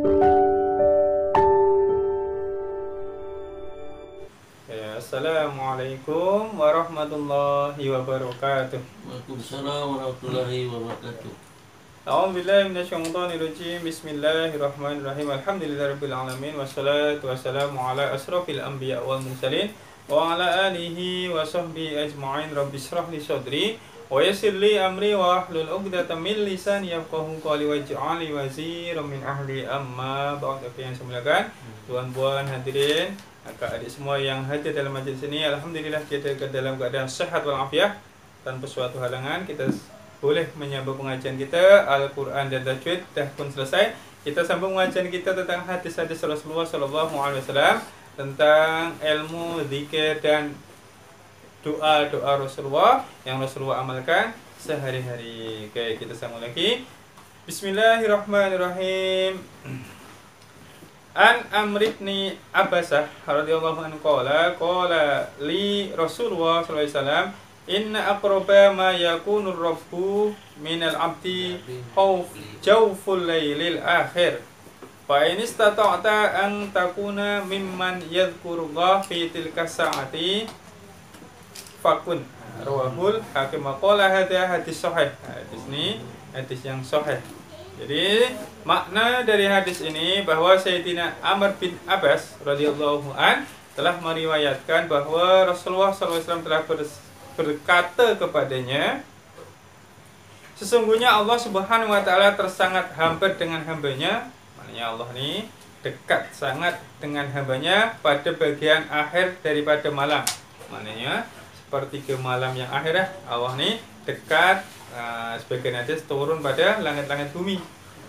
Assalamualaikum warahmatullahi wabarakatuh. Waalaikumsalam warahmatullahi wabarakatuh. A'udzubillahi minasyaitonirrajim. Bismillahirrahmanirrahim. Alhamdulillahirabbil alamin wassalatu wassalamu ala asrofil anbiya wal mursalin wa ala alihi wa sahbihi ajma'in. Rabbi shrah li sadri wa yassir li amri wa hlul 'uqdatam min lisani yafqahu qawli waj'al li waziran min ahli. Amma ba'd. Yang saya muliakan tuan-puan hadirin, kakak adik semua yang hadir dalam majlis ini, alhamdulillah kita dalam keadaan sehat walafiat tanpa suatu halangan. Kita boleh menyambung pengajian kita Al-Quran dan Tajwid. Dah pun selesai. Kita sambung pengajian kita tentang hadis-hadis Rasulullah SAW, tentang ilmu, zikir dan doa-doa Rasulullah yang Rasulullah amalkan sehari-hari. Oke, kita sambung lagi. Bismillahirrahmanirrahim. An Amr ibn Abbasah radhiyallahu anhu qala li Rasulullah sallallahu alaihi wasallam, inna aqraba ma yakunu rabbu minal abdi jawful lailil akhir fa in istata'ta an takuna mimman yadhkurullah fi tilka sa'ati fakun. Rawahul Hakim. Qala hadha hadis sahih. Hadis ini hadis yang sahih. Jadi makna dari hadis ini bahwa Sayyidina Amr bin Abbas radhiyallahu an telah meriwayatkan bahwa Rasulullah SAW telah berkata kepadanya, sesungguhnya Allah Subhanahu wa taala tersangat hampir dengan hambanya. Maknanya Allah ini dekat sangat dengan hambanya pada bagian akhir daripada malam. Maknanya sepertiga malam yang akhir, Allah ini dekat. Sebagian hadis turun pada langit-langit bumi,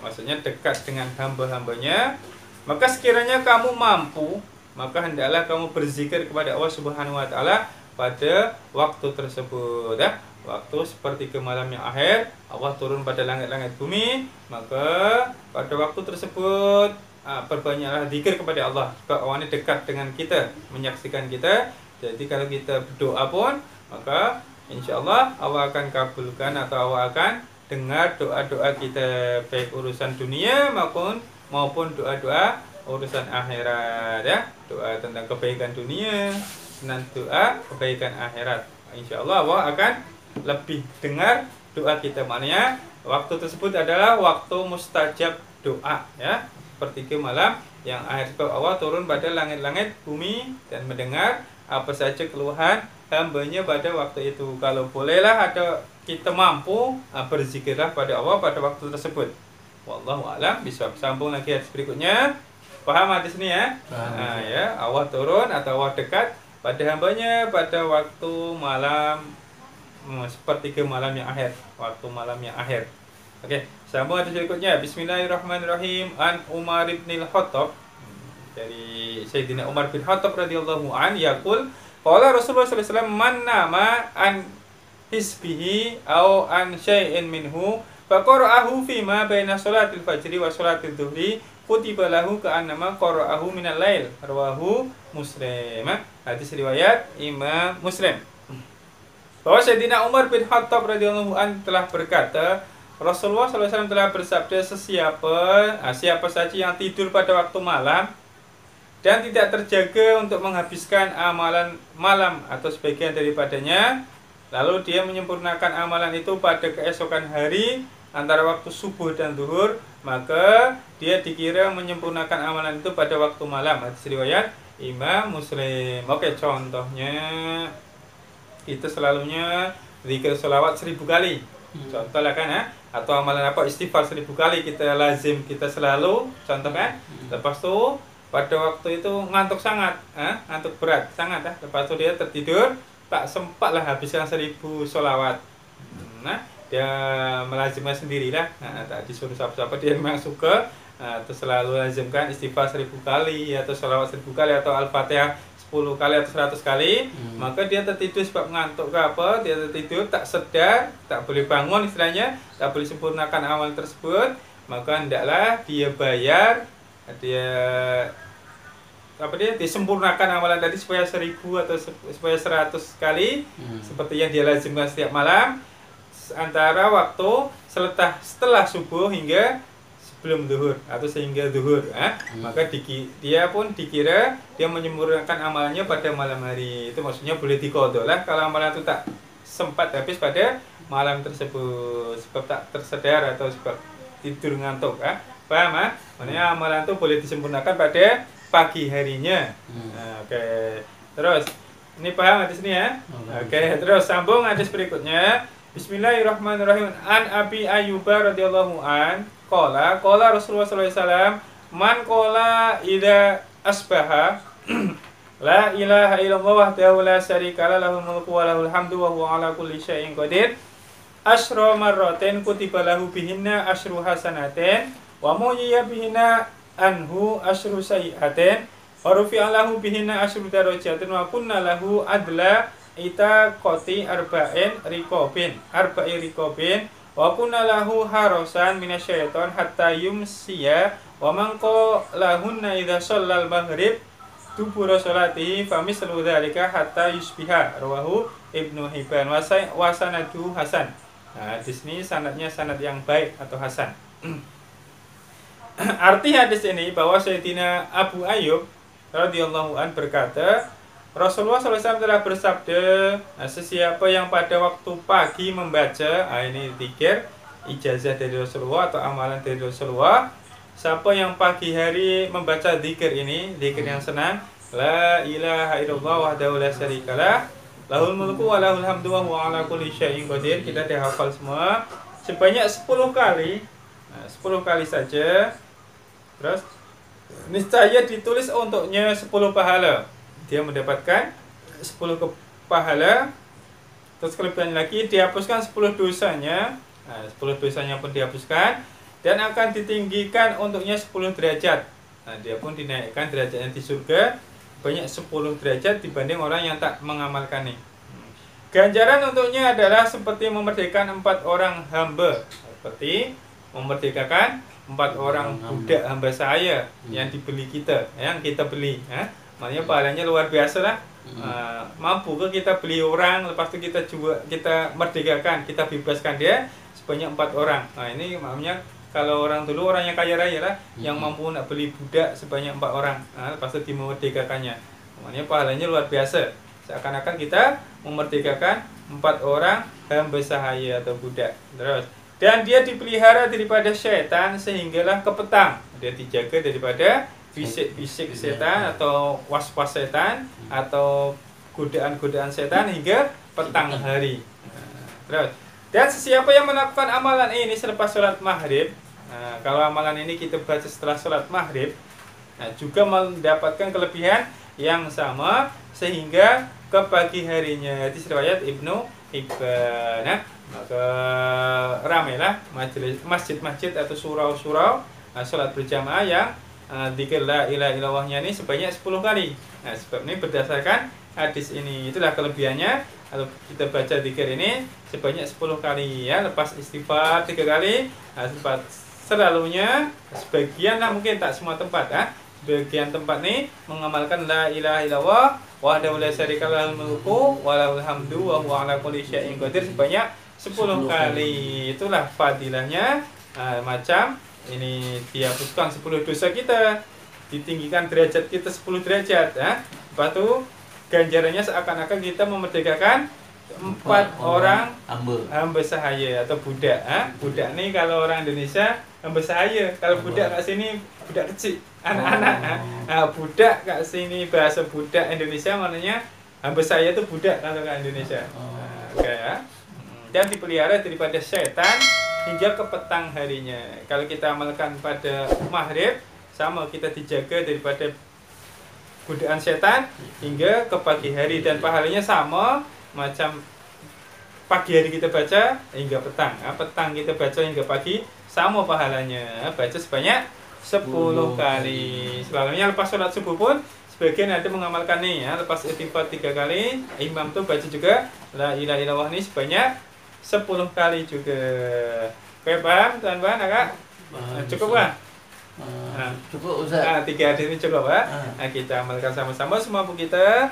maksudnya dekat dengan hamba-hambanya. Maka sekiranya kamu mampu, maka hendaklah kamu berzikir kepada Allah Subhanahu wa taala pada waktu tersebut, ya. Waktu sepertiga malam yang akhir, Allah turun pada langit-langit bumi, maka pada waktu tersebut perbanyaklah zikir kepada Allah. Sebab Allah ini dekat dengan kita, menyaksikan kita. Jadi kalau kita berdoa pun, maka InsyaAllah Allah akan kabulkan atau Allah akan dengar doa-doa kita, baik urusan dunia maupun doa-doa urusan akhirat, ya. Doa tentang kebaikan dunia dan doa kebaikan akhirat. InsyaAllah Allah akan lebih dengar doa kita. Maknanya waktu tersebut adalah waktu mustajab doa, ya. Sepertiga malam yang akhir, sebab Allah turun pada langit-langit bumi dan mendengar apa saja keluhan hambanya pada waktu itu. Kalau bolehlah kita mampu, berzikirlah pada Allah pada waktu tersebut. Wallahu a'lam bishawab. Sambung lagi hadis berikutnya. Paham hadis ini, ya? Ya, Allah turun atau Allah dekat pada hambanya pada waktu malam, sepertiga malam yang akhir, waktu malam yang akhir. Oke, sambung hadis berikutnya. Bismillahirrahmanirrahim. An Umar bin Khattab, dari Sayyidina Umar bin Khattab radhiyallahu an, yaqul qala Rasulullah sallallahu alaihi wasallam, man nama an hisbihi aw an syai'in minhu fa qara'ahu fi ma baina sholatil fajri wa sholatil dhuhri kutiba lahu ka'annama qara'ahu minal lail. Rawahu Muslim. Hadis riwayat Imam Muslim. Bahwa Sayyidina Umar bin Khattab radhiyallahu an telah berkata, Rasulullah sallallahu alaihi wasallam telah bersabda, siapa saja yang tidur pada waktu malam dan tidak terjaga untuk menghabiskan amalan malam atau sebagian daripadanya, lalu dia menyempurnakan amalan itu pada keesokan hari antara waktu subuh dan zuhur, maka dia dikira menyempurnakan amalan itu pada waktu malam. Hadis riwayat Imam Muslim. Oke, contohnya kita selalunya zikir sholawat 1000 kali. Contoh lah kan, ya. Atau amalan apa, istighfar 1000 kali kita lazim, kita selalu, contoh kan. Lepas itu pada waktu itu ngantuk sangat, ngantuk berat sangat, ya. Lepas itu dia tertidur, tak sempatlah habiskan 1000 sholawat. Nah, dia melazimkan sendirilah, tak disuruh siapa-siapa, dia memang suka. Terus selalu lazimkan istighfar 1000 kali, atau sholawat 1000 kali, atau Al-Fatihah 10 kali atau 100 kali. Maka dia tertidur sebab ngantuk ke apa, dia tertidur tak sedar, tak boleh bangun istilahnya, tak boleh sempurnakan amal tersebut, maka hendaklah dia bayar, disempurnakan amalan tadi supaya 1000 atau supaya 100 kali, seperti yang dia lazimkan setiap malam, antara waktu setelah subuh hingga sebelum zuhur atau sehingga zuhur, maka dia pun dikira dia menyempurnakan amalannya pada malam hari. Itu maksudnya boleh diqadha lah kalau amalan itu tak sempat habis pada malam tersebut sebab tak tersedar atau sebab tidur ngantuk, paham? Maknanya amalan itu boleh disempurnakan pada pagi harinya. Oke. Terus ini paham hadis ini ya? Oke, terus sambung hadis berikutnya. Bismillahirrahmanirrahim. An Abi Ayyub radhiyallahu an qala Rasulullah sallallahu alaihi wasallam man qala idza asbaha la ilaha illallah wahdahu la syarika lahul mulku wa lahul hamdu wa huwa ala kulli syai'in qadir asyra marratin kutiba lahu bihinna asyru hasanatin wa mu'iyya bihinna anhu asyru sayyi'atin wa rufi'a lahu bihinna asyru darajatin wa kunna lahu adla ita koti arba'in rikobin wa kunna lahu harosan minasyaiton hatta yumsiya wa mangko lahunna idha shallal maghrib dubura sholatihi famislu dhalika hatta yusbiha rawahu Ibnu Hibban wasanadu hasan. Nah, di sini sanadnya sanad yang baik atau hasan. Arti hadis ini bahwa Sayyidina Abu Ayyub radhiyallahu an berkata, Rasulullah SAW telah bersabda, sesiapa yang pada waktu pagi membaca, ini dzikir ijazah dari Rasulullah atau amalan dari Rasulullah. Siapa yang pagi hari membaca dzikir ini, dzikir yang senang, la ilaha illallah wahdahu la syarikalah, lahul mulku wa lahul hamdu wa huwa ala kulli syai'in qadir. Kita dihafal semua sebanyak 10 kali. 10 kali saja. Terus niscaya ditulis untuknya 10 pahala. Dia mendapatkan 10 pahala. Terus kelebihan lagi dihapuskan 10 dosanya. 10 dosanya pun dihapuskan dan akan ditinggikan untuknya 10 derajat. Dia pun dinaikkan derajatnya di surga banyak 10 derajat dibanding orang yang tak mengamalkan ini. Ganjaran untuknya adalah seperti memerdekakan 4 orang hamba, seperti memerdekakan 4 orang budak hamba saya yang dibeli kita, yang kita beli. Maknanya pahalanya luar biasa lah. Mampu ke kita beli orang, lepas itu kita jual, kita merdekakan, kita bebaskan dia sebanyak 4 orang. Nah ini maknanya kalau orang dulu orang yang kaya raya lah, yang mampu nak beli budak sebanyak 4 orang, lepas itu dimerdekakannya. Maknanya pahalanya luar biasa. Seakan-akan kita memerdekakan 4 orang hamba sahaya atau budak. Terus dan dia dipelihara daripada syaitan sehinggalah ke petang. Dia dijaga daripada bisik-bisik setan atau was-was setan atau godaan-godaan setan hingga petang hari. Terus dan sesiapa yang melakukan amalan ini selepas sholat maghrib, kalau amalan ini kita baca setelah sholat maghrib, juga mendapatkan kelebihan yang sama sehingga ke pagi harinya. Itu riwayat Ibnu Hibban. Maka ramailah masjid-masjid atau surau-surau sholat berjamaah yang dzikir la ilaha illallahnya ini sebanyak 10 kali. Sebab ini berdasarkan hadis ini. Itulah kelebihannya kalau kita baca dzikir ini sebanyak 10 kali ya, lepas istighfar 3 kali. Tempat selalunya sebagian lah, mungkin tak semua tempat sebagian tempat nih mengamalkan la ilaha illallah wahdahu la syarikalah lahul mulku wa lahul hamdu wa huwa ala kulli syai'in qadir sebanyak 10 kali. Itulah fadilahnya. Macam ini dihapuskan 10 dosa kita, ditinggikan derajat kita 10 derajat. Lepas itu ganjarannya seakan-akan kita memerdekakan 4 orang hamba sahaya atau budak. Budak nih kalau orang Indonesia hamba sahaya, kalau budak kat sini budak kecil, anak-anak. Budak kat sini bahasa budak Indonesia maknanya hamba sahaya itu budak kalau kat Indonesia. Dan dipelihara daripada syaitan hingga ke petang harinya. Kalau kita amalkan pada maghrib, sama kita dijaga daripada godaan setan hingga ke pagi hari, dan pahalanya sama macam pagi hari kita baca hingga petang. Petang kita baca hingga pagi sama pahalanya. Baca sebanyak 10 kali. Selalunya lepas sholat subuh pun sebagian ada mengamalkan nih lepas istighfar 3 kali, imam tuh baca juga la ilaha illallah ini sebanyak 10 kali juga. Oke, paham tuan-tuan, Kak? Cukup kan? Cukup Ustaz. 3 hadis ini cukup, Pak. Kita amalkan sama-sama semampu kita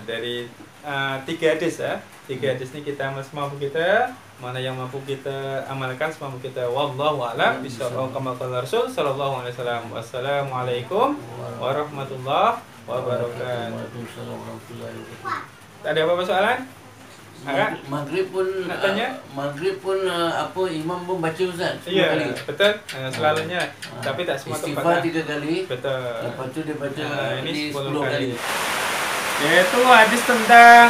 dari 3 hadis ya. 3 hadis ini kita semampu kita, mana yang mampu kita amalkan semampu kita. Wallahu a'lam bishawab. Kama qala Rasul sallallahu alaihi wasallam. Wassalamualaikum warahmatullahi wabarakatuh. Ada apa-apa soalan? Maghrib pun apa imam pun baca Ustaz? Iya, kali. Betul. Selalunya. Tapi tak semua tempat. Istighfar 3 kali. Betul. Lepas tu dia baca ini 10 kali. Yaitu hadis tentang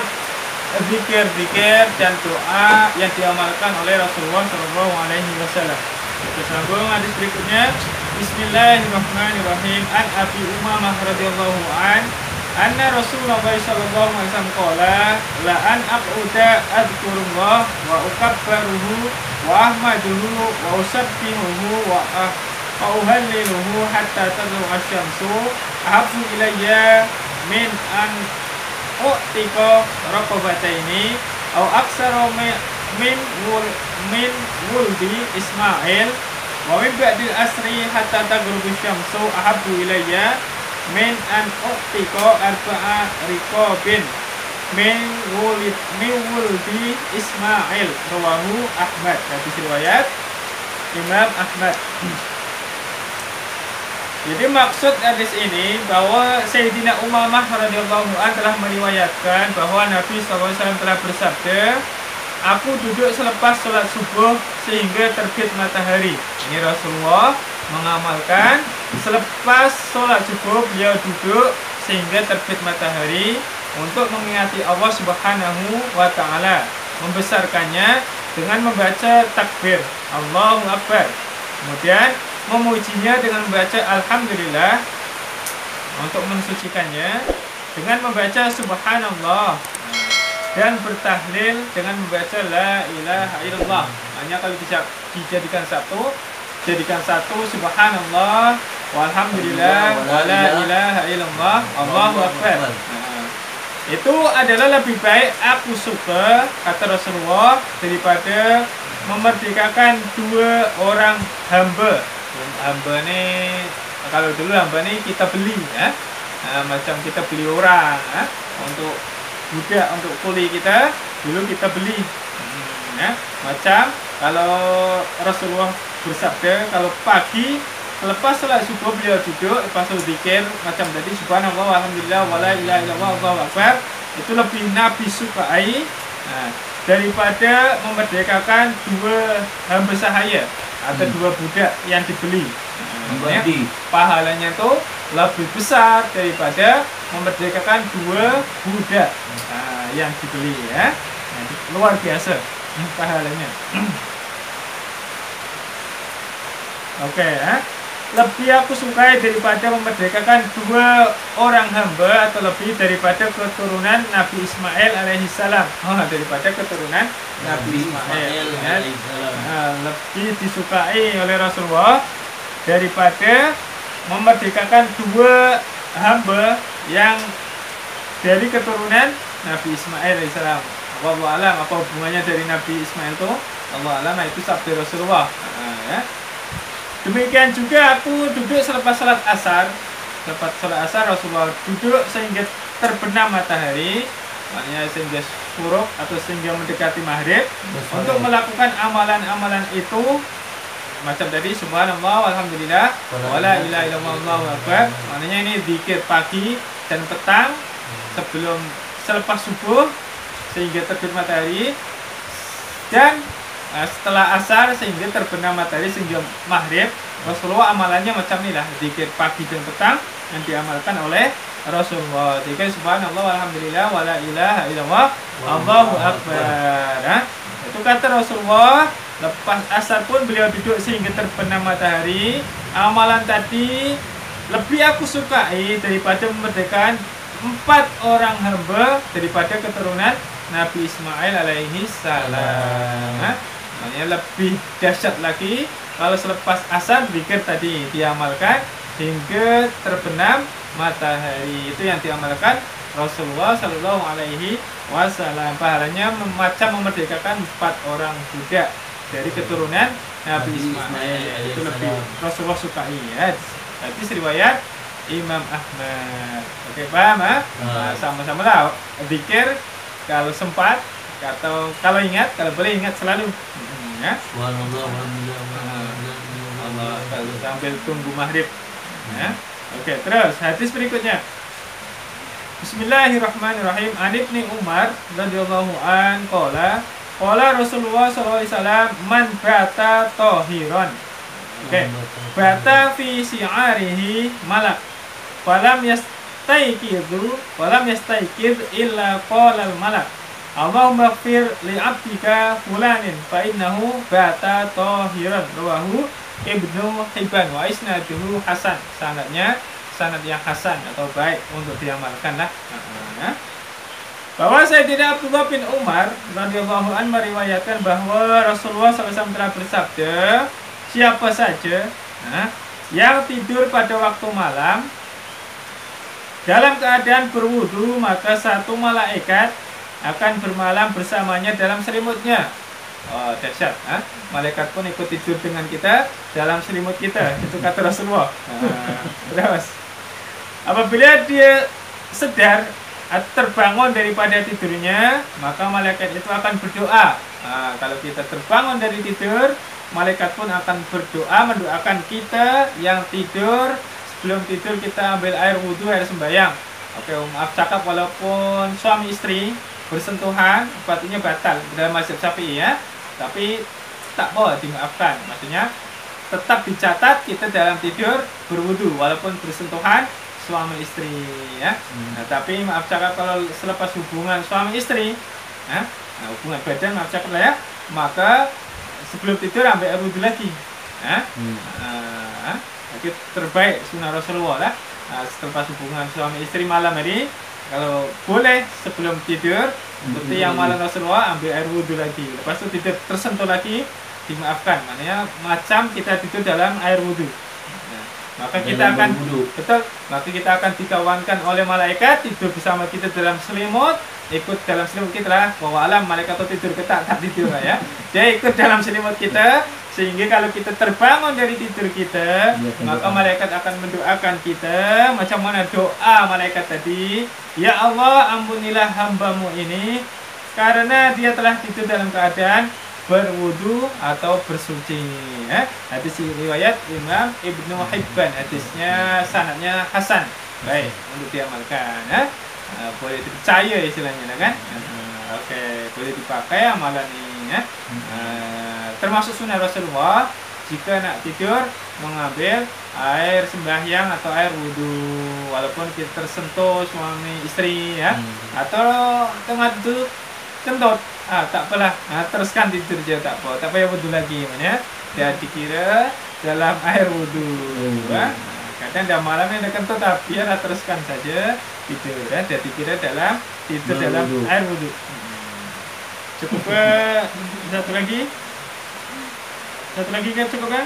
zikir-zikir dan doa yang diamalkan oleh Rasulullah Shallallahu Alaihi Wasallam. Kita sambung hadis berikutnya. Bismillahirrahmanirrahim. An Abi Umamah radhiyallahu an. Anna Rasulullah sallallahu alaihi wasallam qala la an aquda adkurullah wa ukabbaruhu wa ahmaduhu wa usabbihuhu wa uhalliluhu hatta tadlu asy-syamsu ahabbu ilayya min an u'tika raqabataini aw aksara min wuldi Ismail wa min ba'dil asri hatta taghrubu asy-syamsu ahabbu ilayya min an u'tika arba'a riqabin min wuldi Ismail rawahu Ahmad. Hadis riwayat Imam Ahmad. Jadi maksud hadis ini bahwa Sayyidina Umamah radhiyallahu anhu telah meriwayatkan bahwa Nabi SAW telah bersabda, aku duduk selepas sholat subuh sehingga terbit matahari. Ini Rasulullah mengamalkan selepas sholat subuh beliau duduk sehingga terbit matahari untuk mengingati Allah Subhanahu wa Ta'ala, membesarkannya dengan membaca takbir Allahu Akbar, kemudian memujinya dengan membaca Alhamdulillah, untuk mensucikannya dengan membaca Subhanallah, dan bertahlil dengan membaca La ilaha illallah. Hanya kalau dijadikan satu, jadikan satu Subhanallah walhamdulillah wa la ilaha illallah Allahu Akbar. Itu adalah lebih baik, aku suka, kata Rasulullah, daripada memerdekakan 2 orang hamba. Hamba ni, kalau dulu hamba ni kita beli ya. Macam kita beli orang untuk budak, untuk kuli kita, dulu kita beli ya. Macam kalau Rasulullah bersabda, kalau pagi lepas sholat subuh beliau duduk lepas zikir macam tadi subhanallah walhamdulillah wala ilaha illallah Allahu akbar, itu lebih Nabi sukai daripada memerdekakan 2 hamba sahaya atau 2 budak yang dibeli. Pahalanya tu lebih besar daripada memerdekakan 2 budak yang dibeli ya. Luar biasa pahalanya. Okey lebih aku sukai daripada memerdekakan 2 orang hamba atau lebih daripada keturunan Nabi Ismail alaihissalam. Daripada keturunan Nabi Ismail lebih disukai oleh Rasulullah daripada memerdekakan 2 hamba yang dari keturunan Nabi Ismail alaihissalam. Wallahu alam apa hubungannya dari Nabi Ismail itu? Allah alam, itu sabda Rasulullah. Ya. Demikian juga aku duduk selepas salat asar. Selepas salat asar Rasulullah duduk sehingga terbenam matahari, maknanya sehingga syuruk atau sehingga mendekati maghrib, untuk melakukan amalan-amalan itu macam tadi subhanallah walhamdulillah wala ilaha illallah Allahu akbar. Maknanya ini zikir pagi dan petang sebelum selepas subuh sehingga terbit matahari, dan setelah asar sehingga terbenam matahari sehingga maghrib. Rasulullah amalannya macam inilah, zikir pagi dan petang yang diamalkan oleh Rasulullah. Zikir subhanallah walhamdulillah wala ilaha illallah Allahu akbar. Itu kata Rasulullah. Lepas asar pun beliau duduk sehingga terbenam matahari. Amalan tadi lebih aku sukai daripada memerdekakan 4 orang hamba daripada keturunan Nabi Ismail alaihi salam. Maknanya lebih dahsyat lagi kalau selepas asar zikir tadi diamalkan hingga terbenam matahari. Itu yang diamalkan Rasulullah Sallallahu Alaihi Wasallam. Pahalanya macam memerdekakan 4 orang budak dari keturunan Nabi Ismail. Itu lebih Rasulullah sukai ya. Hadis riwayat Imam Ahmad. Oke, paham? Sama-sama lah zikir kalau sempat atau kalau ingat, kalau boleh ingat selalu. Ya. Subhanallah, alhamdulillah, Allah, kalau sambil tunggu maghrib. Ya. Oke, terus hadis berikutnya. Bismillahirrahmanirrahim. An Ibnu Umar radhiyallahu an qala Rasulullah sallallahu alaihi wasallam man bata tahiran. Oke. Bata fi si'arihi malak. Falam yastayqidh illa qala al malak. Allahumma ighfir li 'abdika fulanin fa innahu bata tahiran. Rawahu Ibnu Hibban wa isnaduhu hasan. Sanadnya sanad yang hasan atau baik untuk diamalkan lah. Bahwa Sayyidina Abdullah bin Umar radhiyallahu anhu meriwayatkan bahwa Rasulullah SAW telah bersabda, siapa saja yang tidur pada waktu malam dalam keadaan berwudu, maka satu malaikat akan bermalam bersamanya dalam selimutnya. Oh, dahsyat. Malaikat pun ikut tidur dengan kita dalam selimut kita. Itu kata Rasulullah. Terus apabila dia sedar atau terbangun daripada tidurnya, maka malaikat itu akan berdoa. Kalau kita terbangun dari tidur, malaikat pun akan berdoa, mendoakan kita yang tidur. Sebelum tidur kita ambil air wudhu, air sembahyang. Oke, maaf cakap, walaupun suami istri bersentuhan, artinya batal dalam mazhab Syafi'i ya. Tapi tak boleh dimaafkan. Maksudnya tetap dicatat kita dalam tidur berwudu walaupun bersentuhan suami istri ya. Nah, tapi maaf cakap kalau selepas hubungan suami istri, hubungan badan maaf cakap lah ya, maka sebelum tidur ambil air wudu lagi. Itu terbaik sunnah Rasulullah lah. Setelah hubungan suami istri malam hari, kalau boleh sebelum tidur, seperti yang malam Rasulullah ambil air wudhu lagi. Lepas itu tidur tersentuh lagi, dimaafkan. Maknanya macam kita tidur dalam air wudhu. Maka kita akan betul, maka kita akan dikawankan oleh malaikat tidur bersama kita dalam selimut, ikut dalam selimut kita lah. Bahwa alam malaikat itu tidur kita tak tidur lah ya. Dia ikut dalam selimut kita, sehingga kalau kita terbangun dari tidur kita, maka malaikat akan mendoakan kita. Macam mana doa malaikat tadi? Ya Allah, ampunilah hambamu ini karena dia telah tidur dalam keadaan berwudu atau bersuci. Hadis riwayat Imam Ibnu Hibban. Hadisnya sanadnya hasan. Baik untuk diamalkan. Boleh dipercaya istilahnya kan? Oke, boleh dipakai amalan ini. Termasuk sunnah Rasulullah jika nak tidur mengambil air sembahyang atau air wudhu walaupun kita tersentuh suami istri ya, atau tengah duduk kentut, tak apalah, teruskan tidur je, tak apa, tak payah wudhu lagi ya. Dia dikira dalam air wudhu. Kadang dah malamnya ada kentut, biarlah teruskan saja tidur ya. Dia dikira dalam tidur dalam air wudhu. Cukup satu lagi kan cukup kan?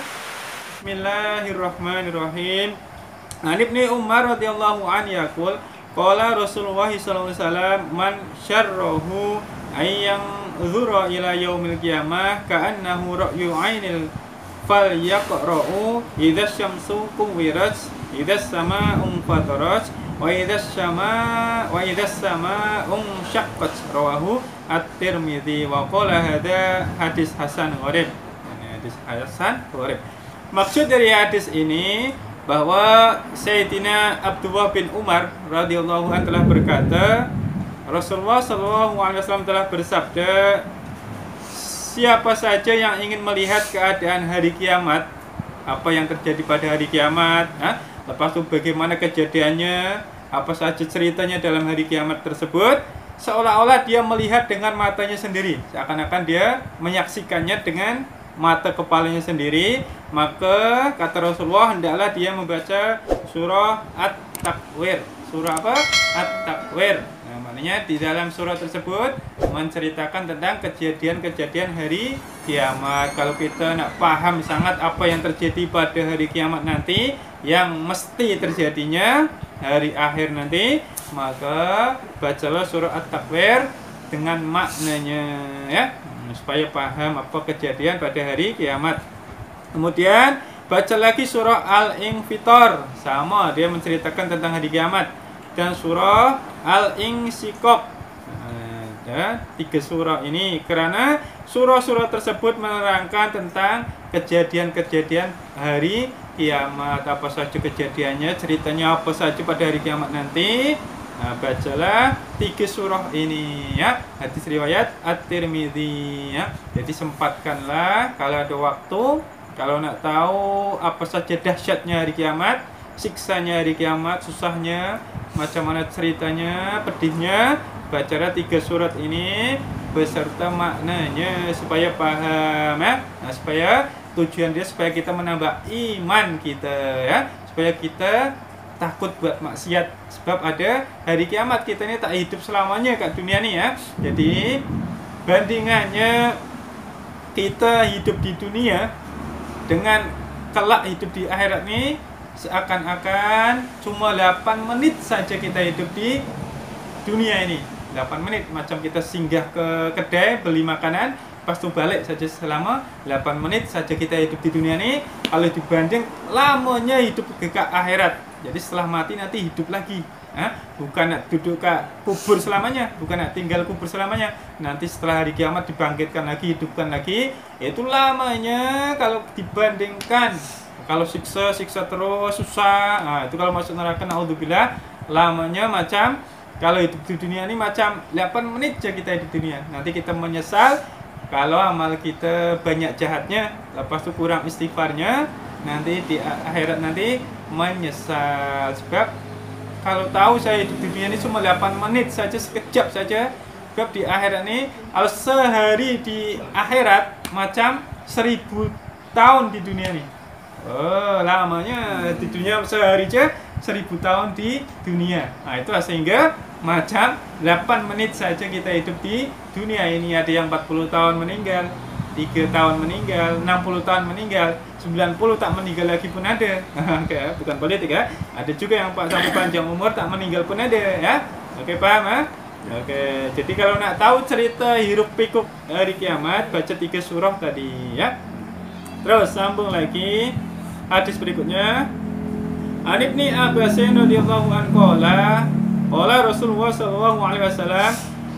Bismillahirrahmanirrahim. An Ibnu Umar radhiyallahu anhu yaqul qala Rasulullah sallallahu alaihi wasallam man syarruhu ayyang dzura ila yaumil qiyamah ka'annahu ra'yu 'ainil fal yaqra'u idza syamsu kuwirat idza samaa'un fatarat wa idza samaa'un syaqqat. Rawahu At-Tirmidzi wa qala hadza hadis hasan gharib. Hadis hasan gharib. Maksud dari hadis ini bahwa Sayyidina Abdullah bin Umar radhiyallahu anhu telah berkata, Rasulullah SAW telah bersabda, siapa saja yang ingin melihat keadaan hari kiamat, apa yang terjadi pada hari kiamat, lepas itu bagaimana kejadiannya, apa saja ceritanya dalam hari kiamat tersebut, seolah-olah dia melihat dengan matanya sendiri, seakan-akan dia menyaksikannya dengan mata kepalanya sendiri. Maka kata Rasulullah, hendaklah dia membaca surah At-Takwir. Surah apa? At-Takwir. Maknanya di dalam surah tersebut menceritakan tentang kejadian-kejadian hari kiamat. Kalau kita nak paham sangat apa yang terjadi pada hari kiamat nanti, yang mesti terjadinya hari akhir nanti, maka bacalah surah At-Takwir dengan maknanya ya, supaya paham apa kejadian pada hari kiamat. Kemudian baca lagi surah Al-Infitar, sama dia menceritakan tentang hari kiamat, dan surah Al-Insyikok ya 3 surah ini, karena surah-surah tersebut menerangkan tentang kejadian-kejadian hari kiamat, apa saja kejadiannya, ceritanya apa saja pada hari kiamat nanti. Nah, bacalah 3 surah ini ya. Hadis riwayat At-Tirmidzi ya. Jadi sempatkanlah kalau ada waktu, kalau nak tahu apa saja dahsyatnya hari kiamat, siksanya hari kiamat, susahnya, macam mana ceritanya, pedihnya, bacalah 3 surat ini beserta maknanya supaya paham ya. Nah, supaya tujuan dia supaya kita menambah iman kita ya, supaya kita takut buat maksiat, sebab ada hari kiamat. Kita ini tak hidup selamanya kat dunia ni ya. Jadi bandingannya kita hidup di dunia dengan kelak hidup di akhirat ni seakan-akan cuma 8 menit saja kita hidup di dunia ini. 8 menit, macam kita singgah ke kedai beli makanan, lepas tu balik saja, selama 8 menit saja kita hidup di dunia ini. Kalau dibanding lamanya hidup ke akhirat, jadi setelah mati nanti hidup lagi. Bukan nak duduk kat kubur selamanya, bukan nak tinggal kubur selamanya. Nanti setelah hari kiamat dibangkitkan lagi, hidupkan lagi. Itu lamanya kalau dibandingkan. Kalau siksa terus susah. Nah, itu kalau masuk neraka, naudzubillah, lamanya macam kalau hidup di dunia ini macam 8 menit saja kita hidup di dunia. Nanti kita menyesal kalau amal kita banyak jahatnya, lepas itu kurang istighfarnya, nanti di akhirat nanti menyesal. Sebab kalau tahu saya hidup di dunia ini cuma 8 menit saja, sekejap saja. Sebab di akhirat ini, kalau sehari di akhirat macam 1000 tahun di dunia ini. Oh, lamanya di dunia sehari aja 1000 tahun di dunia. Nah, itu sehingga macam 8 menit saja kita hidup di dunia ini. Ada yang 40 tahun meninggal, 3 tahun meninggal, 60 tahun meninggal, 90 tak meninggal lagi pun ada. Bukan politik ya. Ada juga yang sampai panjang umur tak meninggal pun ada ya. Oke, paham ya? Oke, jadi kalau nak tahu cerita hiruk pikuk hari kiamat, baca 3 surah tadi ya. Terus sambung lagi hadis berikutnya. An Ibni Abbasin radhiyallahu anhu qala Rasulullah sallallahu alaihi wasallam,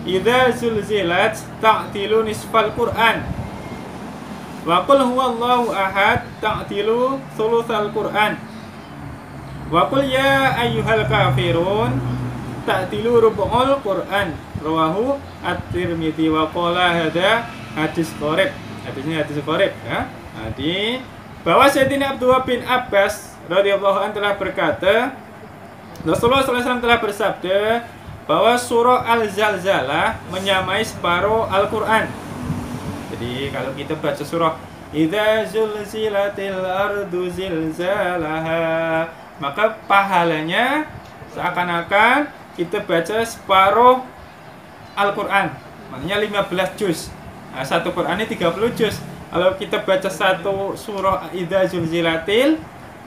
"Idza zulzilat ta'tilu nisfal Qur'an. Wa qul huwallahu ahad ta'tilu thulutsal Qur'an. Wa qul ya ayyuhal kafirun ta'tilu rub'ul Qur'an." Rawahu At-Tirmidzi wa qala hadza hadis qarib. Hadisnya hadis qarib ya. Jadi bahwa Sayyidina Abdullah bin Abbas radhiyallahu anhu telah berkata, Rasulullah SAW telah bersabda bahwa surah Al-Zalzalah menyamai separuh Al-Quran. Jadi kalau kita baca surah Idza zulzilatil ardu zilzalaha, maka pahalanya seakan-akan kita baca separuh Al-Quran. Maknanya 15 juz. Nah, satu Quran ini 30 juz. Kalau kita baca satu surah Idza zulzilatil,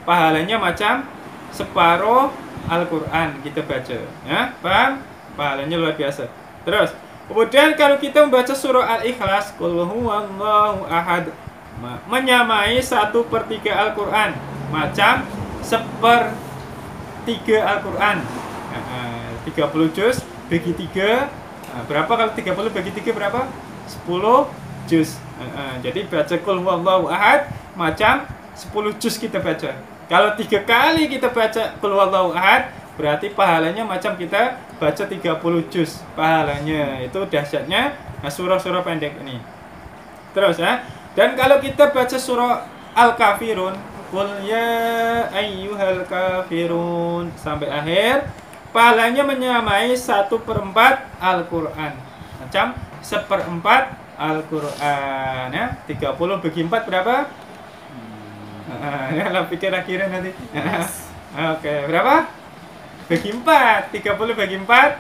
pahalanya macam separuh Al-Quran kita baca ya, paham? Pahalanya luar biasa. Terus kemudian kalau kita membaca surah Al-Ikhlas, qul huwallahu ahad, menyamai 1/3 Al-Quran, macam 1/3 Al-Quran. 30 juz bagi 3, berapa? Kalau 30 bagi 3 berapa? 10 juz. Jadi baca qul huwallahu ahad macam 10 juz kita baca. Kalau 3 kali kita baca qul huwallahu ahad, berarti pahalanya macam kita baca 30 juz. Pahalanya itu dahsyatnya surah-surah pendek ini. Terus ya. Dan kalau kita baca surah Al-Kafirun, qul ya ayyuhal kafirun sampai akhir, pahalanya menyamai 1/4 Al-Quran. Macam 1/4 Al-Quran ya. 30 bagi 4 berapa? Ya, lah pikir akhirnya nanti. Oke, berapa? Bagi 4. 30 bagi 4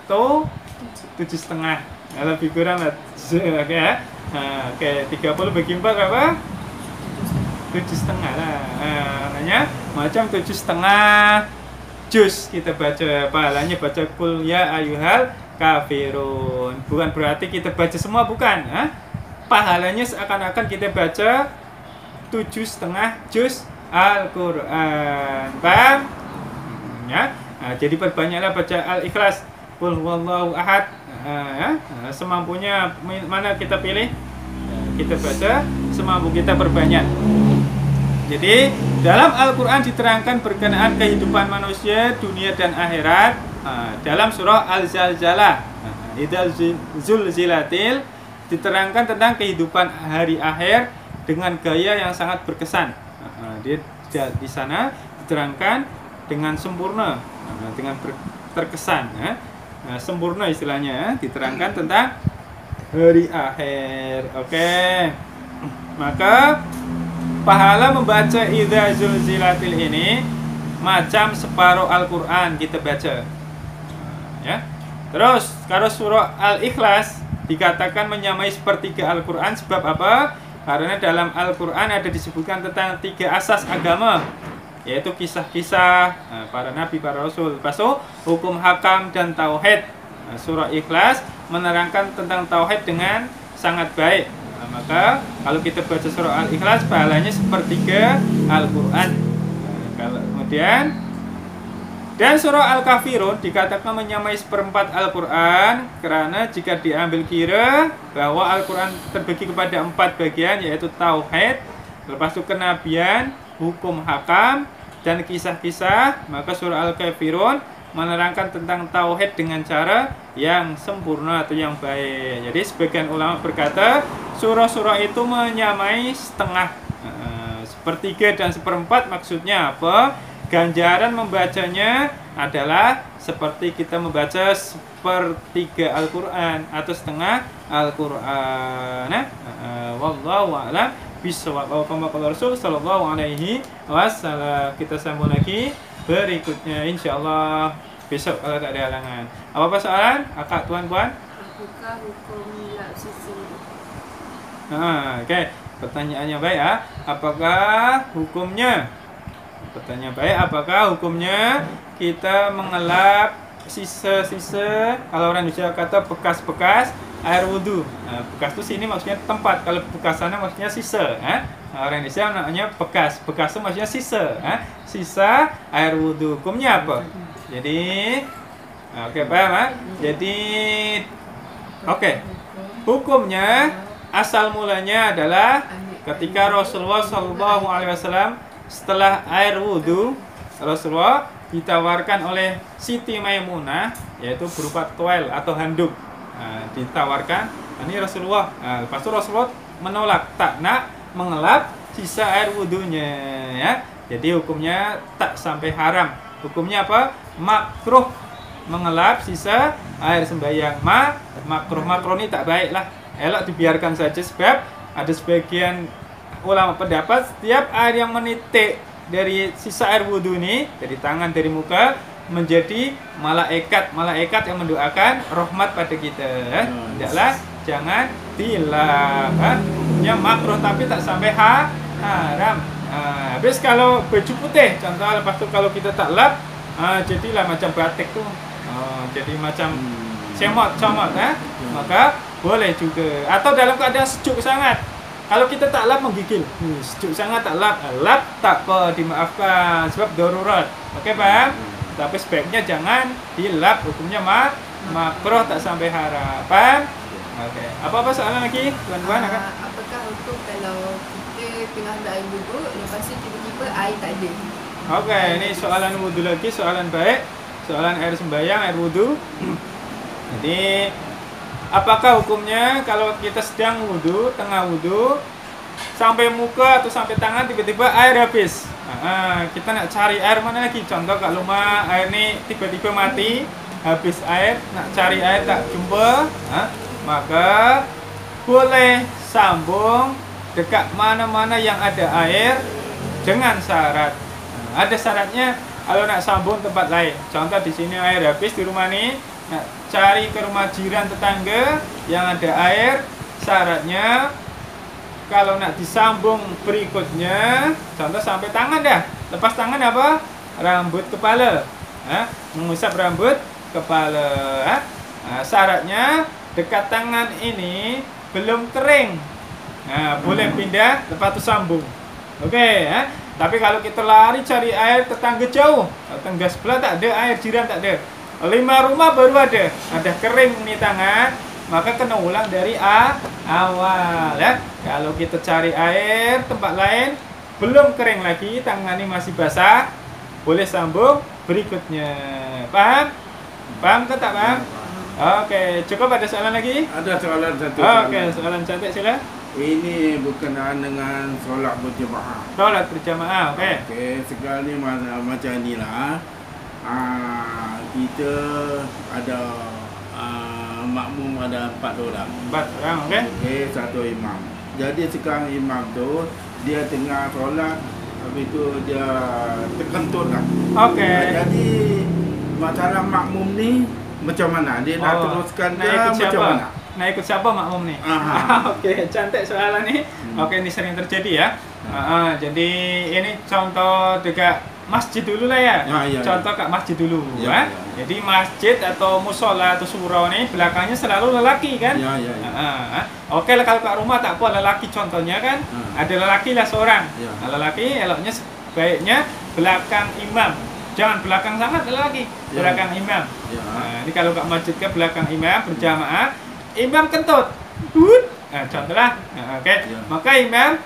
tuh 7,5. Ya, lebih kurang lah. Oke ya. Oke, 30 bagi 4 berapa? 7,5 lah. Maknanya macam 7,5 juz kita baca. Pahalanya baca qul ya ayyuhal kafirun. Bukan berarti kita baca semua, bukan. Pahalanya seakan-akan kita baca 7,5 juz Al-Quran. Paham? Ya. Nah, jadi perbanyaklah baca Al-Ikhlas, qul huwallahu ahad. semampunya mana kita pilih, kita baca semampu kita perbanyak. Jadi dalam Al-Quran diterangkan berkenaan kehidupan manusia dunia dan akhirat dalam surah Al-Zalzalah. Idzal zulzilatil diterangkan tentang kehidupan hari akhir dengan gaya yang sangat berkesan. Di sana diterangkan dengan sempurna, dengan terkesan, sempurna istilahnya, diterangkan tentang hari akhir. Oke. Maka pahala membaca Idza Zulzilatil ini macam separuh Al-Quran kita baca. Ya. Terus kalau surah Al-Ikhlas dikatakan menyamai sepertiga Al-Quran sebab apa? Karena dalam Al-Quran ada disebutkan tentang 3 asas agama, yaitu kisah-kisah para nabi, para rasul, pasu hukum hakam dan tauhid. Surah Ikhlas menerangkan tentang tauhid dengan sangat baik. Maka kalau kita baca surah Al-Ikhlas pahalanya sepertiga Al-Quran. Kemudian dan surah Al-Kafirun dikatakan menyamai seperempat Al-Quran karena jika diambil kira bahwa Al-Quran terbagi kepada 4 bagian, yaitu tauhid, lepas itu kenabian, hukum hakam, dan kisah-kisah, maka surah Al-Kafirun menerangkan tentang tauhid dengan cara yang sempurna atau yang baik. Jadi sebagian ulama berkata surah-surah itu menyamai setengah, sepertiga dan seperempat. Maksudnya apa? Ganjaran membacanya adalah seperti kita membaca sepertiga Al-Quran atau setengah Al-Quran. Wallahu a'lam bishawab. Kama qala Rasul sallallahu alaihi wasallam. Kita sambung lagi berikutnya insyaallah besok kalau tak ada halangan. Apa soalan? Akak, tuan-puan? Apakah hukum lap sisi? Okey. Pertanyaannya baik ya. Apakah hukumnya? Pertanyaan baik, apakah hukumnya kita mengelap sisa-sisa, kalau orang Indonesia kata bekas-bekas air wudu. Bekas itu sini maksudnya tempat, kalau bekas sana maksudnya sisa. Orang Indonesia namanya bekas. Bekas itu maksudnya sisa. Sisa air wudu. Hukumnya apa? Jadi, oke, paham? Jadi, oke. Hukumnya asal mulanya adalah ketika Rasulullah SAW setelah air wudu, Rasulullah ditawarkan oleh Siti Maimunah, yaitu berupa toel atau handuk. Ditawarkan, ini Rasulullah. Lepas itu Rasulullah menolak, tak nak mengelap sisa air wudunya, ya. Jadi hukumnya tak sampai haram. Hukumnya apa? Makruh mengelap sisa air sembahyang. Makruh ini tak baik lah. Elok dibiarkan saja, sebab ada sebagian ulama pendapat setiap air yang menitik dari sisa air wudu ini, dari tangan, dari muka, menjadi malaikat yang mendoakan rahmat pada kita. Tidaklah, jangan dilap. Hukumnya makruh tapi tak sampai haram. Habis kalau baju putih, contoh lepas tu kalau kita tak lap, jadilah macam batik tu, jadi macam comot, maka boleh juga. Atau dalam keadaan sejuk sangat, kalau kita tak lap menggigil, sejuk sangat tak lap, tak apa, dimaafkan sebab darurat. Okey, paham? Tapi sebaiknya jangan dilap, hukumnya makruh tak sampai haram. Paham? Okey. Apa soalan lagi, tuan-tuan? Apakah hukum kalau kita tengah ada air wudu, lepas tu tiba-tiba air tak ada? Okey, ini soalan wudu lagi, soalan baik. Soalan air sembahyang, air wudu. Jadi, apakah hukumnya kalau kita sedang wudu, tengah wudu, sampai muka atau sampai tangan tiba-tiba air habis? Kita nak cari air mana lagi? Contoh kat rumah air ni tiba-tiba mati, habis air, nak cari air tak jumpa, maka boleh sambung dekat mana-mana yang ada air dengan syarat. Ada syaratnya kalau nak sambung tempat lain. Contoh di sini air habis di rumah ni, nak cari ke rumah jiran tetangga yang ada air, syaratnya kalau nak disambung berikutnya, contoh sampai tangan dah. Lepas tangan apa? Rambut kepala. Mengusap rambut kepala. Syaratnya dekat tangan ini belum kering. Boleh pindah, lepas tu sambung. Okey, Tapi kalau kita lari cari air tetangga jauh, tetangga sebelah tak ada air, jiran tak ada, 5 rumah baru ada kering nih tangan, maka kena ulang dari awal ya. Kalau kita cari air tempat lain belum kering lagi, tangan ini masih basah, boleh sambung berikutnya. Paham? Paham kan tak paham? Oke, cukup, ada soalan lagi? Ada soalan satu. Oke, soalan cantik sila. Ini berkenaan dengan solat berjemaah. Solat berjamaah, oke. Okey, sekali macam ni lah. Kita ada makmum ada 4 orang. 4 orang, oke. Okey, satu imam. Jadi sekarang imam tu dia tengah solat, habis tu dia terkentut lah. Oke. Jadi masalah makmum ni macam mana? Dia nak teruskan ke macam mana? Nah, ikut siapa makmum nih? Aha. Oke, cantik soalan nih. Oke, ini sering terjadi ya. Jadi ini contoh dekat masjid dulu lah ya. Contoh kat masjid dulu ya. Jadi masjid atau musola atau surau nih belakangnya selalu lelaki kan? Oke lah, kalau kat rumah tak apa lelaki contohnya kan. Ada lelaki lah seorang. Nah, lelaki eloknya sebaiknya belakang imam. Jangan belakang sangat lelaki, belakang imam. Nah, ini kalau kat masjid ke belakang imam berjamaah, imam kentut. Nah, contohlah. Oke. Maka imam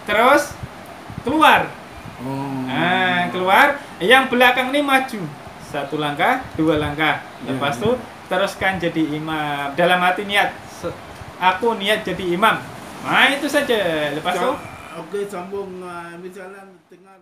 terus keluar. Nah, keluar, yang belakang ini maju 1 langkah, 2 langkah. Lepas itu teruskan jadi imam. Dalam hati niat, aku niat jadi imam. Nah, itu saja. Lepas itu Okey, sambung misalnya tengah